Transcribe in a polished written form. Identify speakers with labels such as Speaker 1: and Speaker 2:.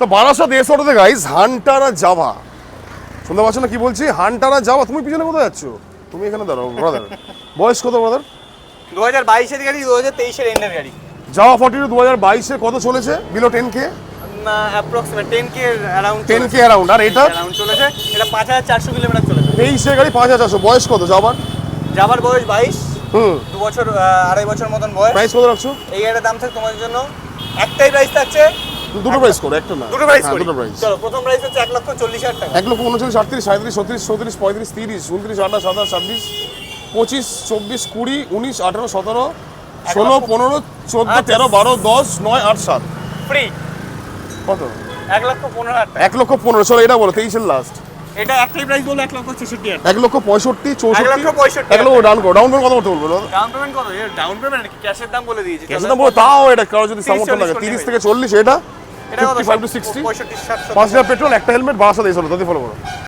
Speaker 1: তো 1200 অটোতে guys Hunter আর Java, শুনতে পাচ্ছ না কি বলছি? হান্টার আর জাভা। তুমি পিছনে কোথায় যাচ্ছ? তুমি এখানে দাঁড়াও ব্রাদার। বয়স কত ব্রাদার?
Speaker 2: 2022 এর গাড়ি, 2023 এর এন্ডের গাড়ি।
Speaker 1: জাভা 42 2022 এ কত চলেছে? বিলো 10k
Speaker 2: না, approximate 10k around
Speaker 1: 10k around. আর এটা
Speaker 2: অ্যারাউন্ড চলেছে, এটা 5400 কিলোমিটার চলেছে।
Speaker 1: 23 এর গাড়ি 5400। বয়স কত জাভার?
Speaker 2: যাবার বয়স 22,
Speaker 1: হুম
Speaker 2: 2 বছর 2.5 বছর মতন বয়স।
Speaker 1: প্রাইস কত রাখছো?
Speaker 2: এই গাড়ির দাম থাকছে তোমাদের জন্য একটাই প্রাইস থাকছে।
Speaker 1: দুটো প্রাইস করো, একটা না।
Speaker 2: দুটো প্রাইস
Speaker 1: হ্যাঁ,
Speaker 2: করি।
Speaker 1: দুটো প্রাইস।
Speaker 2: চলো, প্রথম প্রাইস হচ্ছে 1,40,000 টাকা।
Speaker 1: 1,39,000, 38, 37, 36, 34, 35, 30, 29, 28, 27, 26, 24, 20, 19, 18, 17, 16, 15, 14, 13, 12, 10, 9, 8, 7।
Speaker 2: ফ্রি
Speaker 1: কত?
Speaker 2: 1,15,000 টাকা।
Speaker 1: 1,15,000। চলো এটা বলো 23 এর লাস্ট।
Speaker 2: এটা একটাই প্রাইস বলো 1,65,000 টাকা।
Speaker 1: 1,65,000, 64,
Speaker 2: 1,65,000
Speaker 1: 1,00,000 ডাউন করো। ডাউন পেমেন্ট কত করতে বলবো?
Speaker 2: ডাউন পেমেন্ট কত? এর ডাউন পেমেন্ট নাকি ক্যাশের দাম বলে দিয়েছি।
Speaker 1: ক্যাশে দাম বলো, তাও এটা কারো যদি সামর্থ্য লাগে 30 থেকে 40। এটা
Speaker 2: এটা কত?
Speaker 1: 55 to 60,
Speaker 2: 65 to 60,
Speaker 1: 5000 পেট্রোল, একটা হেলমেট, 1200 দিয়ে চলো। তাতে ফলো করো।